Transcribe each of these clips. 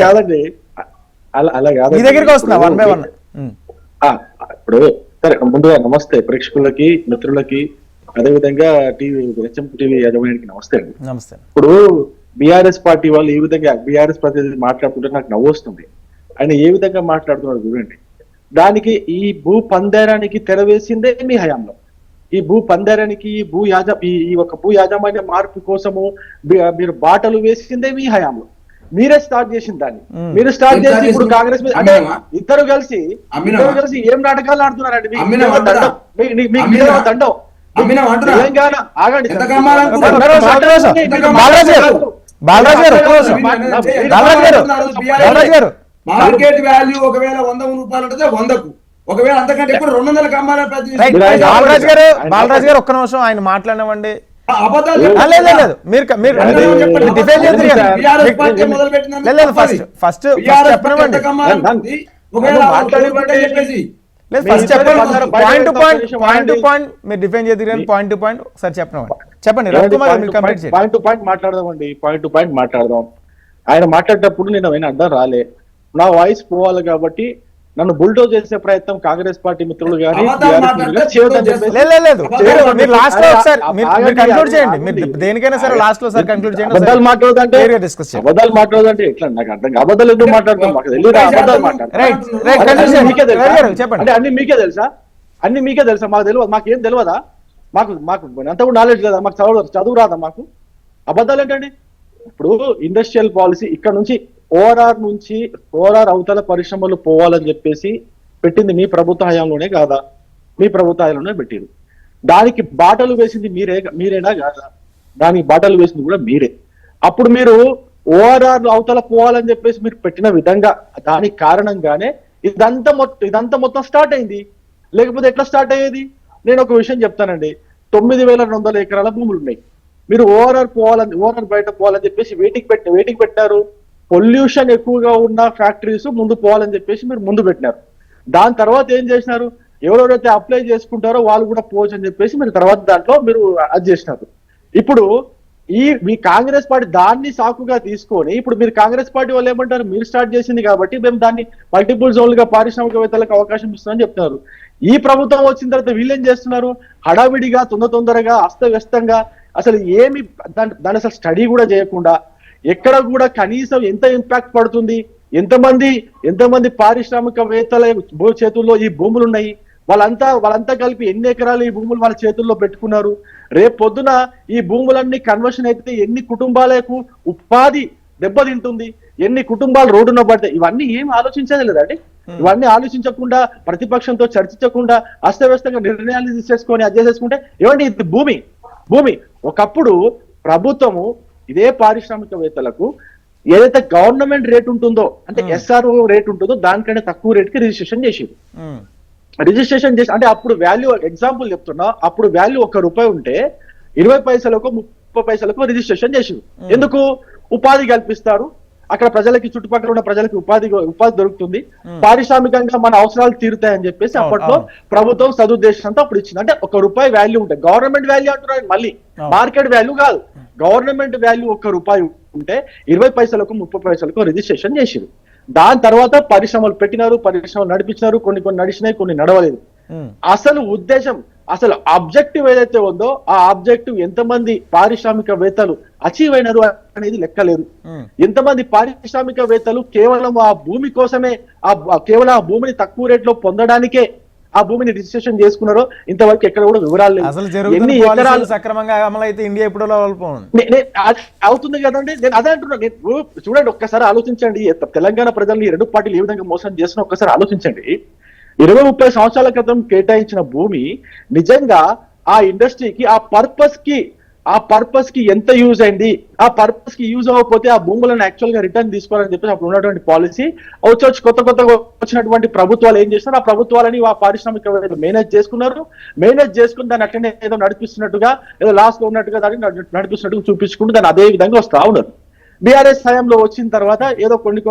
కాదండి, అలా కాదు. మీ దగ్గరికి వస్తున్నా 1 by 1. ఇప్పుడు సరే, ముందుగా నమస్తే ప్రేక్షకులకి, మిత్రులకి, అదేవిధంగా టీవీ యాజమాన్యానికి నమస్తే అండి. నమస్తే. ఇప్పుడు బీఆర్ఎస్ పార్టీ వాళ్ళు ఈ విధంగా బీఆర్ఎస్ ప్రతినిధి మాట్లాడుతుంటే నాకు నవ్వు వస్తుంది. ఆయన ఏ విధంగా మాట్లాడుతున్నారు చూడండి. దానికి ఈ భూ పందేరానికి తెరవేసిందే మీ హయాంలో. ఈ భూ పందేరానికి ఈ ఒక భూ యాజమాన్య మార్పు కోసము మీరు బాటలు వేసిందే మీ హయాంలో. మీరే స్టార్ట్ చేసిన దాన్ని. మీరు స్టార్ట్ చేసి ఇప్పుడు కాంగ్రెస్ మీద అంటే ఇద్దరు కలిసి ఏం నాటకాలు ఆడుతున్నారండి. దండం తెలంగాణ ఆగండి. మార్కెట్ వాల్యూ ఒకవేళ 100 రూపాయలు ఉంటుంది 100కు, ఒకవేళ అంతకంటే ఎక్కువ 200కి అమ్మాలని బాలరాజు గారు ఒక్క నిమిషం ఆయన మాట్లాడనివ్వండి. ఫస్ట్ చెప్పనివ్వండి. పాయింట్ టు పాయింట్ మీరు డిఫైన్ చేద్దరు. పాయింట్ టు పాయింట్ ఒకసారి చెప్పండి. పాయింట్ టు పాయింట్ మాట్లాడదామండి. పాయింట్ టు పాయింట్ మాట్లాడదాం. ఆయన మాట్లాడేటప్పుడు నేను ఆయన అడ్డం రాలే. నా వాయిస్ పోవాలి కాబట్టి నన్ను బుల్డోజ్ చేసే ప్రయత్నం కాంగ్రెస్ పార్టీ మిత్రులు కానీ దేనికైనా సరే లాస్ట్ లో సార్ కంక్లూడ్ చేయండి. అబద్ధాలు మాట్లాడదంటే ఎట్లా నాకు అర్థం. అబద్ధాలు ఎందుకు మాట్లాడుతున్నాం మాకు తెలియదు. అబద్ధాలు మాట్లాడుతున్నాం అన్ని మీకే తెలుసా? అన్ని మీకే తెలుసా? మాకు తెలియదు. మాకేం తెలియదా? మాకు అంత కూడా నాలెడ్జ్ లేదా? మాకు చదువు రాదా? మాకు అబద్ధాలు ఏంటండి? ఇప్పుడు ఇండస్ట్రియల్ పాలసీ ఇక్కడ నుంచి ఓఆర్ఆర్ అవతల పరిశ్రమలు పోవాలని చెప్పేసి పెట్టింది మీ ప్రభుత్వ హయాంలోనే కాదా? మీ ప్రభుత్వ హయాంలోనే పెట్టిరు. దానికి బాటలు వేసింది మీరేనా కాదా? దానికి బాటలు వేసింది కూడా మీరే. అప్పుడు మీరు ఓఆర్ఆర్ అవతల పోవాలని చెప్పేసి మీరు పెట్టిన విధంగా దానికి కారణంగానే ఇదంతా మొత్తం స్టార్ట్ అయింది. లేకపోతే ఎట్లా స్టార్ట్ అయ్యేది? నేను ఒక విషయం చెప్తానండి. 9,200 ఎకరాల భూములు ఉన్నాయి. మీరు ఓఆర్ఆర్ బయట పోవాలని చెప్పేసి వెయిటింగ్ పెట్టారు. పొల్యూషన్ ఎక్కువగా ఉన్న ఫ్యాక్టరీస్ ముందు పోవాలని చెప్పేసి మీరు ముందు పెట్టినారు. దాని తర్వాత ఏం చేసినారు? ఎవరెవరైతే అప్లై చేసుకుంటారో వాళ్ళు కూడా పోవచ్చు అని చెప్పేసి మీరు తర్వాత దాంట్లో మీరు అది చేసినారు. ఇప్పుడు మీ కాంగ్రెస్ పార్టీ దాన్ని సాకుగా తీసుకొని ఇప్పుడు మీరు కాంగ్రెస్ పార్టీ వాళ్ళు ఏమంటారు? మీరు స్టార్ట్ చేసింది కాబట్టి మేము దాన్ని మల్టిపుల్ జోన్లుగా పారిశ్రామికవేత్తలకు అవకాశం ఇస్తామని చెప్తున్నారు. ఈ ప్రభుత్వం వచ్చిన తర్వాత వీళ్ళు ఏం చేస్తున్నారు? హడావిడిగా తొందరగా అస్తవ్యస్తంగా అసలు ఏమి దాని అసలు స్టడీ కూడా చేయకుండా ఎక్కడ కూడా కనీసం ఎంత ఇంపాక్ట్ పడుతుంది, ఎంతమంది పారిశ్రామికవేత్తల చేతుల్లో ఈ భూములు ఉన్నాయి, వాళ్ళంతా కలిపి ఎన్ని ఎకరాలు ఈ భూములు వాళ్ళ చేతుల్లో పెట్టుకున్నారు, రేపు పొద్దున ఈ భూములన్నీ కన్వర్షన్ అయితే ఎన్ని కుటుంబాలకు ఉపాధి దెబ్బతింటుంది, ఎన్ని కుటుంబాలు రోడ్డున పడతాయి, ఇవన్నీ ఏం ఆలోచించేది లేదండి. ఇవన్నీ ఆలోచించకుండా ప్రతిపక్షంతో చర్చించకుండా అస్తవ్యస్తంగా నిర్ణయాలు తీసేసుకొని అది చేసేసుకుంటే ఏమండి ఇది భూమి ఒకప్పుడు ప్రభుత్వము ఇదే పారిశ్రామికవేత్తలకు ఏదైతే గవర్నమెంట్ రేట్ ఉంటుందో అంటే ఎస్ఆర్ఓ రేట్ ఉంటుందో దానికంటే తక్కువ రేట్ కి రిజిస్ట్రేషన్ చేసి అంటే అప్పుడు వాల్యూ ఎగ్జాంపుల్ చెప్తున్నా, అప్పుడు వాల్యూ ₹1 ఉంటే 20 పైసలకు 30 పైసలకు రిజిస్ట్రేషన్ చేసింది. ఎందుకు? ఉపాధి కల్పిస్తారు, అక్కడ ప్రజలకి చుట్టుపక్కల ఉన్న ప్రజలకి ఉపాధి దొరుకుతుంది, పారిశ్రామికంగా మన అవసరాలు తీరుతాయని చెప్పేసి అప్పట్లో ప్రభుత్వం సదుద్దేశంతో అప్పుడు ఇచ్చింది. అంటే ₹1 వాల్యూ ఉంటాయి. గవర్నమెంట్ వాల్యూ అంటున్నారు మళ్ళీ, మార్కెట్ వాల్యూ కాదు. గవర్నమెంట్ వాల్యూ ₹1 ఉంటే 20 పైసలకు 30 పైసలకు రిజిస్ట్రేషన్ చేసిరు. దాని తర్వాత పరిశ్రమలు పెట్టినారు, పరిశ్రమలు నడిపించినారు, కొన్ని నడిచినాయి, కొన్ని నడవలేదు. అసలు ఉద్దేశం, అసలు ఆబ్జెక్టివ్ ఏదైతే ఉందో ఆ ఆబ్జెక్టివ్ ఎంతమంది పారిశ్రామికవేత్తలు అచీవ్ అయినారు అనేది లెక్కలేదు. ఎంతమంది పారిశ్రామికవేత్తలు కేవలం ఆ భూమి కోసమే కేవలం ఆ భూమిని తక్కువ రేట్లో పొందడానికే ఆ భూమిని రిజిస్ట్రేషన్ చేసుకున్నారో ఇంతవరకు ఎక్కడ కూడా వివరాలు లేవు. ఎన్ని ఎకరాలు సక్రమంగా అమలైతే ఇండియా ఇప్పుడు అవుతుంది కదండి. నేను అదే అంటున్నా. చూడండి, ఒక్కసారి ఆలోచించండి. తెలంగాణ ప్రజల్ని ఈ రెండు పార్టీలు ఏ విధంగా మోసం చేస్తున్నా ఒక్కసారి ఆలోచించండి. 20-30 సంవత్సరాల క్రితం కేటాయించిన భూమి నిజంగా ఆ ఇండస్ట్రీకి ఆ పర్పస్ కి ఎంత యూజ్ అయింది, ఆ పర్పస్ కి యూజ్ అవ్వకపోతే ఆ భూములను యాక్చువల్ గా రిటర్న్ తీసుకోవాలని చెప్పేసి అప్పుడు ఉన్నటువంటి పాలసీ కొత్తగా వచ్చినటువంటి ప్రభుత్వాలు ఏం చేస్తున్నారు? ఆ ప్రభుత్వాలని ఆ పారిశ్రామిక మేనేజ్ చేసుకుని దాన్ని అట్లనే ఏదో నడిపిస్తున్నట్టుగా, ఏదో లాస్ లో ఉన్నట్టుగా దాన్ని నడిపిస్తున్నట్టుగా చూపించుకుంటూ దాన్ని అదే విధంగా వస్తా ఉన్నారు. బీఆర్ఎస్ హయాంలో వచ్చిన తర్వాత ఏదో కొన్ని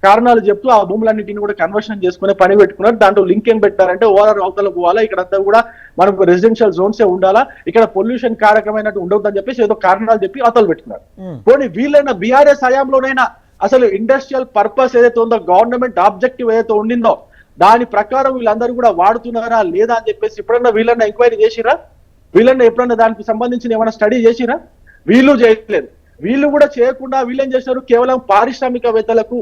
కారణాలు చెప్తూ ఆ భూములన్నింటినీ కూడా కన్వర్షన్ చేసుకునే పని పెట్టుకున్నారు. దాంట్లో లింక్ ఏం పెట్టారంటే ఓఆర్ఆర్ అవతల పోవాలా, ఇక్కడంతా కూడా మనకు రెసిడెన్షియల్ జోన్సే ఉండాలా, ఇక్కడ పొల్యూషన్ కారకమైనట్టు ఉండొద్దని చెప్పేసి ఏదో కారణాలు చెప్పి అవతలు పెట్టుకున్నారు. పోనీ వీళ్ళైనా బీఆర్ఎస్ హయాంలోనైనా అసలు ఇండస్ట్రియల్ పర్పస్ ఏదైతే ఉందో, గవర్నమెంట్ ఆబ్జెక్టివ్ ఏదైతే ఉండిందో దాని ప్రకారం వీళ్ళందరూ కూడా వాడుతున్నారా లేదా అని చెప్పేసి ఎప్పుడన్నా వీళ్ళన్నా ఎంక్వైరీ చేసిరా? వీళ్ళన్నా ఎప్పుడన్నా దానికి సంబంధించిన ఏమైనా స్టడీ చేసిరా? వీళ్ళు చేయట్లేదు. వీళ్ళు కూడా చేయకుండా వీళ్ళు ఏం చేశారు, కేవలం పారిశ్రామికవేత్తలకు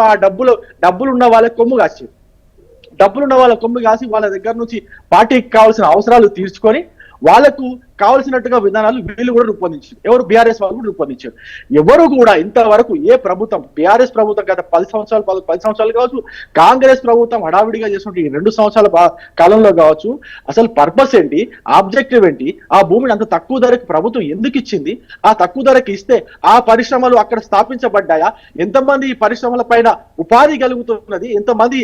ఆ డబ్బులు ఉన్న వాళ్ళకి కొమ్ము కాసి వాళ్ళ దగ్గర నుంచి పార్టీకి కావాల్సిన అవసరాలు తీర్చుకొని వాళ్ళకు కావాల్సినట్టుగా విధానాలు వీళ్ళు కూడా రూపొందించారు. ఎవరు? బీఆర్ఎస్ వాళ్ళు కూడా రూపొందించారు. ఎవరు కూడా ఇంతవరకు ఏ ప్రభుత్వం, బీఆర్ఎస్ ప్రభుత్వం గత 10 సంవత్సరాలు కావచ్చు, కాంగ్రెస్ ప్రభుత్వం హడావిడిగా చేసినట్టు ఈ 2 సంవత్సరాల కాలంలో కావచ్చు, అసలు పర్పస్ ఏంటి, ఆబ్జెక్టివ్ ఏంటి, ఆ భూమిని అంత తక్కువ ధరకు ప్రభుత్వం ఎందుకు ఇచ్చింది, ఆ తక్కువ ధరకు ఇస్తే ఆ పరిశ్రమలు అక్కడ స్థాపించబడ్డాయా, ఎంతమంది ఈ పరిశ్రమల పైన ఉపాధి కలుగుతున్నది,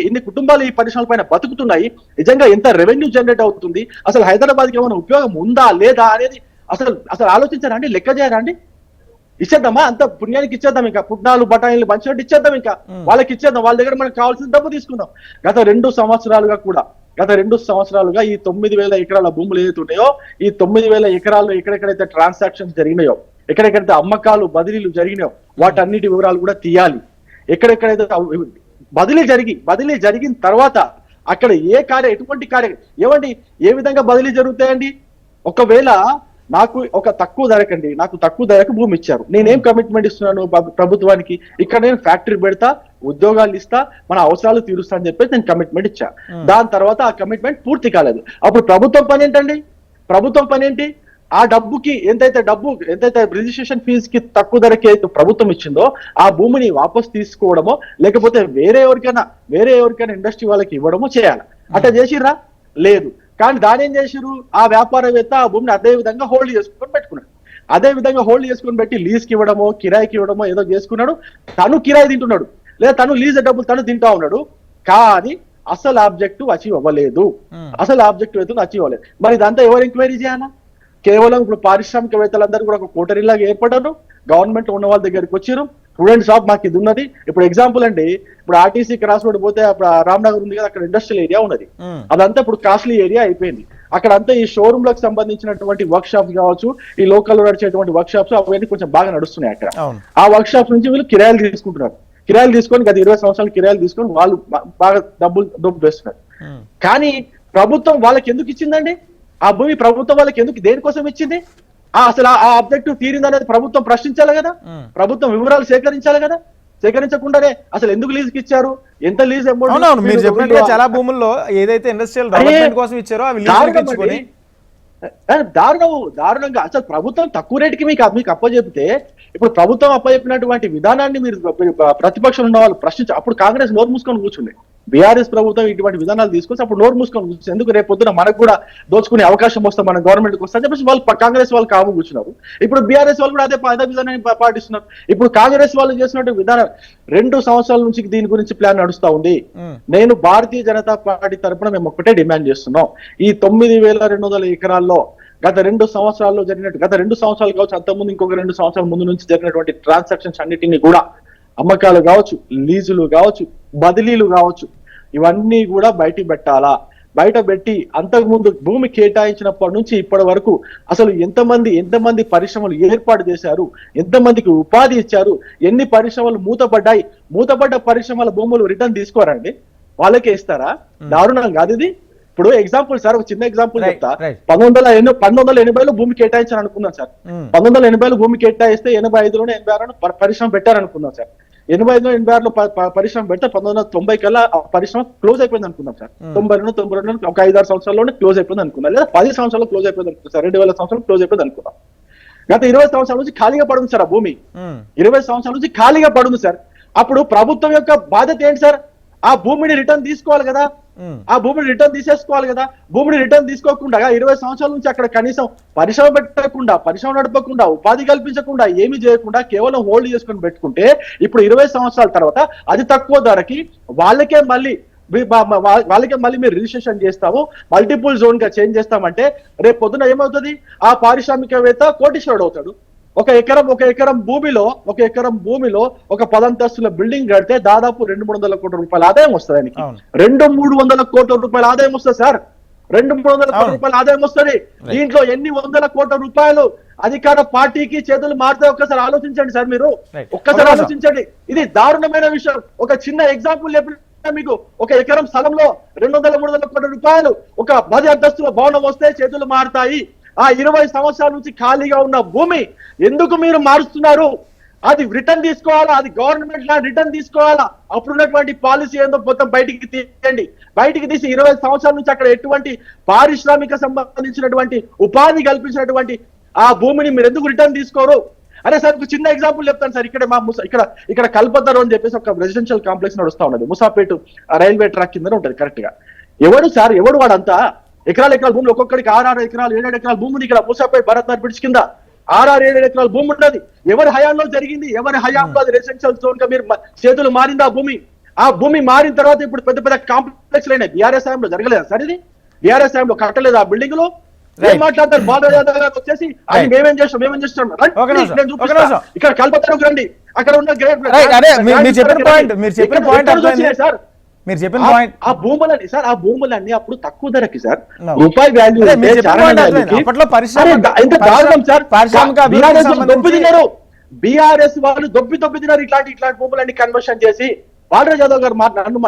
ఎన్ని కుటుంబాలు ఈ పరిశ్రమల పైన బతుకుతున్నాయి, నిజంగా ఎంత రెవెన్యూ జనరేట్ అవుతుంది, అసలు హైదరాబాద్కి ఏమైనా ఉపయోగం ఉందా లేదా అనేది అసలు ఆలోచించారా అండి? లెక్క చేయరా అండి? ఇచ్చేద్దామా? అంత పుణ్యానికి ఇచ్చేద్దాం, ఇంకా పుట్నాలు బఠానీలు పంచినట్టు ఇచ్చేద్దాం, ఇంకా వాళ్ళకి ఇచ్చేద్దాం, వాళ్ళ దగ్గర మనకు కావాల్సిన డబ్బు తీసుకుందాం. గత 2 సంవత్సరాలుగా ఈ 9,000 ఎకరాల భూములు ఏదైతే ఉన్నాయో, ఈ 9,000 ఎకరాల్లో ఎక్కడెక్కడైతే ట్రాన్సాక్షన్స్ జరిగినాయో, ఎక్కడెక్కడైతే అమ్మకాలు బదిలీలు జరిగినాయో వాటన్నిటి వివరాలు కూడా తీయాలి. ఎక్కడెక్కడైతే బదిలీ జరిగిన తర్వాత అక్కడ ఎటువంటి కార్యం ఏమండి, ఏ విధంగా బదిలీ జరుగుతాయండి? ఒకవేళ నాకు తక్కువ ధరకు భూమి ఇచ్చారు, నేనేం కమిట్మెంట్ ఇస్తున్నాను ప్రభుత్వానికి, ఇక్కడ నేను ఫ్యాక్టరీ పెడతా, ఉద్యోగాలు ఇస్తా, మన అవసరాలు తీరుస్తా అని చెప్పేసి నేను కమిట్మెంట్ ఇచ్చా. దాని తర్వాత ఆ కమిట్మెంట్ పూర్తి కాలేదు. అప్పుడు ప్రభుత్వం పని ఏంటి? ఆ డబ్బుకి ఎంతైతే రిజిస్ట్రేషన్ ఫీజు కి తక్కువ ధరకి అయితే ప్రభుత్వం ఇచ్చిందో ఆ భూమిని వాపస్ తీసుకోవడమో లేకపోతే వేరే ఎవరికైనా ఇండస్ట్రీ వాళ్ళకి ఇవ్వడమో చేయాలి. అట్లా చేసిర్రా? లేదు. కానీ దాని ఏం చేసిరు, ఆ వ్యాపారవేత్త ఆ భూమిని అదే విధంగా హోల్డ్ చేసుకొని పెట్టి లీజ్కి ఇవ్వడమో కిరాయికి ఇవ్వడమో ఏదో చేసుకున్నాడు. తను కిరాయి తింటున్నాడు, లేదా తను లీజ్ డబ్బులు తను తింటా ఉన్నాడు. కానీ అసలు ఆబ్జెక్టివ్ అచీవ్ అవ్వలేదు. మరి ఇదంతా ఎవరు ఎంక్వైరీ చేయాలా? కేవలం ఇప్పుడు పారిశ్రామికవేత్తలందరూ కూడా ఒక కోటరీలాగా ఏర్పడ్డారు, గవర్నమెంట్ ఉన్న వాళ్ళ దగ్గరికి వచ్చారు, స్టూడెంట్స్ ఆఫ్ మాకు ఇది ఉన్నది. ఇప్పుడు ఎగ్జాంపుల్ అండి, ఇప్పుడు ఆర్టీసీ క్రాస్ రోడ్ పోతే రామ్నగర్ ఉంది కదా, అక్కడ ఇండస్ట్రియల్ ఏరియా ఉన్నది. అదంతా ఇప్పుడు కాస్ట్లీ ఏరియా అయిపోయింది. అక్కడ అంతా ఈ షోరూమ్ లకు సంబంధించినటువంటి వర్క్ షాప్స్ కావచ్చు, ఈ లోకల్ లో నడిచేటువంటి వర్క్ షాప్స్ అవన్నీ కొంచెం బాగా నడుస్తున్నాయి అక్కడ. ఆ వర్క్ షాప్స్ నుంచి వీళ్ళు కిరాయిలు తీసుకొని గత 20 సంవత్సరాలు కిరాయిలు తీసుకొని వాళ్ళు బాగా డబ్బు వేస్తున్నారు. కానీ ప్రభుత్వం వాళ్ళకి ఎందుకు ఇచ్చిందండి ఆ భూమి? ప్రభుత్వం వాళ్ళకి దేనికోసం ఇచ్చింది? అసలు ఆ ఆబ్జెక్టివ్ తీరిందనేది ప్రభుత్వం ప్రశ్నించాలి కదా, ప్రభుత్వం వివరాలు సేకరించాలి కదా. సేకరించకుండానే అసలు ఎందుకు లీజుకి ఇచ్చారు, ఎంత లీజ్ అమౌంట్, మీరు చెప్పినట్టుగా చాలా భూముల్లో ఏదైతే ఇండస్ట్రియల్ డెవలప్మెంట్ కోసం ఇచ్చారో అవి దారుణంగా అసలు ప్రభుత్వం తక్కువ రేటుకి మీకు అప్పచెప్తే, ఇప్పుడు ప్రభుత్వం అప్పచెప్పినటువంటి విధానాన్ని మీరు ప్రతిపక్షంలో ఉన్న వాళ్ళు ప్రశ్నించారు. అప్పుడు కాంగ్రెస్ నోరు మూసుకొని కూర్చుంది. బీఆర్ఎస్ ప్రభుత్వం ఇటువంటి విధానాలు తీసుకొచ్చి అప్పుడు నోరు మూసుకొని కూర్చుంది. ఎందుకు రేపు పొద్దున మనకు కూడా దోచుకునే అవకాశం వస్తే మన గవర్నమెంట్కి వస్తా చెప్పేసి వాళ్ళు కాంగ్రెస్ వాళ్ళు కాము కూర్చున్నారు. ఇప్పుడు బీఆర్ఎస్ వాళ్ళు కూడా అదే విధానాన్ని పాటిస్తున్నారు. ఇప్పుడు కాంగ్రెస్ వాళ్ళు చేసినట్టు విధానం 2 సంవత్సరాల నుంచి దీని గురించి ప్లాన్ నడుస్తా ఉంది. నేను భారతీయ జనతా పార్టీ తరఫున మేము ఒక్కటే డిమాండ్ చేస్తున్నాం, ఈ 9,200 ఎకరాల్లో గత 2 సంవత్సరాల్లో జరిగినట్టు, గత 2 సంవత్సరాలు కావచ్చు, అంతకుముందు ఇంకొక 2 సంవత్సరాల ముందు నుంచి జరిగినటువంటి ట్రాన్సాక్షన్స్ అన్నిటిని కూడా, అమ్మకాలు కావచ్చు, లీజులు కావచ్చు, బదిలీలు కావచ్చు, ఇవన్నీ కూడా బయట పెట్టి అంతకుముందు భూమి కేటాయించినప్పటి నుంచి ఇప్పటి వరకు అసలు ఎంతమంది పరిశ్రమలు ఏర్పాటు చేశారు, ఎంతమందికి ఉపాధి ఇచ్చారు, ఎన్ని పరిశ్రమలు మూతపడ్డ పరిశ్రమల భూములు రిటర్న్ తీసుకోరండి, వాళ్ళకే ఇస్తారా? దారుణం కాదు ఇది. ఇప్పుడు ఎగ్జాంపుల్ సార్, ఒక చిన్న ఎగ్జాంపుల్ చెప్తా. 1980లో భూమి కేటాయించారు అనుకున్నాం సార్. 1980లో భూమి కేటాయిస్తే 85లోనే 86లో పరిశ్రమ పెట్టారనుకున్నాం సార్. 85లో 86లో పరిశ్రమ పెడితే 1990 కల్లా పరిశ్రమ క్లోజ్ అయిపోయింది అనుకున్నాం సార్. 90లో ఒక 5-6 సంవత్సరాల్లోనే క్లోజ్ అయిపోయింది అనుకున్నాం, లేదా 10 సంవత్సరాలు క్లోజ్ అయిపోయింది అనుకున్నాం సార్. 2000 సంవత్సరాలు క్లోజ్ అయిపోయింది అనుకున్నాం. గత 20 సంవత్సరాల నుంచి ఖాళీగా పడుతుంది సార్ ఆ భూమి. 20 సంవత్సరాల నుంచి ఖాళీగా పడుతుంది సార్. అప్పుడు ప్రభుత్వం యొక్క బాధ్యత ఏంటి సార్? ఆ భూమిని రిటర్న్ తీసుకోవాలి కదా, ఆ భూమిని రిటర్న్ తీసేసుకోవాలి కదా. భూమిని రిటర్న్ తీసుకోకుండా 20 సంవత్సరాల నుంచి అక్కడ కనీసం పరిశ్రమ పెట్టకుండా, పరిశ్రమ నడపకుండా, ఉపాధి కల్పించకుండా, ఏమి చేయకుండా కేవలం హోల్డ్ చేసుకుని పెట్టుకుంటే ఇప్పుడు 20 సంవత్సరాల తర్వాత అది తక్కువ ధరకి వాళ్ళకే మళ్ళీ మీరు రిజిస్ట్రేషన్ చేస్తాము, మల్టిపుల్ జోన్ గా చేంజ్ చేస్తామంటే రేపు పొద్దున ఏమవుతుంది? ఆ పారిశ్రామికవేత్త కోటీశ్వరుడు అవుతాడు. ఒక ఎకరం భూమిలో ఒక 10 అంతస్తుల బిల్డింగ్ కడితే దాదాపు 200-300 కోట్ల రూపాయల ఆదాయం వస్తుంది. ఆయనకి 200-300 కోట్ల రూపాయల ఆదాయం వస్తుంది సార్. 200-300 కోట్ల రూపాయలు ఆదాయం వస్తుంది. దీంట్లో ఎన్ని వందల కోట్ల రూపాయలు అధికార పార్టీకి చేతులు మారితే ఒక్కసారి ఆలోచించండి సార్, మీరు ఒక్కసారి ఆలోచించండి. ఇది దారుణమైన విషయం. ఒక చిన్న ఎగ్జాంపుల్ చెప్పిన మీకు, ఒక ఎకరం స్థలంలో 200-300 కోట్ల రూపాయలు ఒక 10 అంతస్తుల భవనం వస్తే చేతులు మారుతాయి. ఆ 20 సంవత్సరాల నుంచి ఖాళీగా ఉన్న భూమి ఎందుకు మీరు మారుస్తున్నారు? అది రిటర్న్ తీసుకోవాలా, అది గవర్నమెంట్ లా రిటర్న్ తీసుకోవాలా. అప్పుడున్నటువంటి పాలసీ ఏందో మొత్తం బయటికి తీయండి. బయటికి తీసి 20 సంవత్సరాల నుంచి అక్కడ ఎటువంటి పారిశ్రామిక సంబంధించినటువంటి ఉపాధి కల్పించినటువంటి ఆ భూమిని మీరు ఎందుకు రిటర్న్ తీసుకోరు? అరే సార్, ఒక చిన్న ఎగ్జాంపుల్ చెప్తాను సార్. ఇక్కడ మా ఇక్కడ కల్పతరు అని చెప్పేసి ఒక రెసిడెన్షియల్ కాంప్లెక్స్ నడుస్తా ఉన్నది. ముసాపేట రైల్వే ట్రాక్ కింద ఉంటది కరెక్ట్ గా. ఎవడు సార్, ఎవడు వాడంతా ఎకరాల భూములు, ఒక్కొక్కడికి 6 ఎకరాలు 7 ఎకరాల భూమి ఉంది ఇక్కడ ముసాపేట భరత్ నగర్ బ్రిడ్జ్ కింద. 6-7 ఎకరాల భూమి ఉన్నది. ఎవరి హయాంలో జరిగింది? ఎవరి హయాంలో అది రెసిడెన్షియల్ జోన్ గా మీరు చేతులు మారింది ఆ భూమి. ఆ భూమి మారిన తర్వాత ఇప్పుడు పెద్ద పెద్ద కాంప్లెక్స్ అయినాయి. బీఆర్ఎస్ హయాంలో జరగలేదా సార్ ఇది? బీఆర్ఎస్ హయాంలో కట్టలేదు ఆ బిల్డింగ్ లో? ఏం మాట్లాడతారు? బాలరాజు యాదవ్ గారు వచ్చేసి అది మేమేం చేస్తాం ఇక్కడ కల్పతరుకు రండి, అక్కడ ఉన్న సార్ మీరు చెప్పిన పాయింట్. ఆ భూములని సార్, ఆ భూములన్నీ అప్పుడు తక్కువ ధరకి సార్, రూపాయి వాల్యూ అప్పట్లో ఎంత దారుణం సార్. దొబ్బిదిన్నారు బీఆర్ఎస్ వాళ్ళు, దొబ్బి తిన్నారు ఇట్లాంటి భూములన్నీ కన్వర్షన్ చేసి. బాలరాజు యాదవ్ గారు నన్ను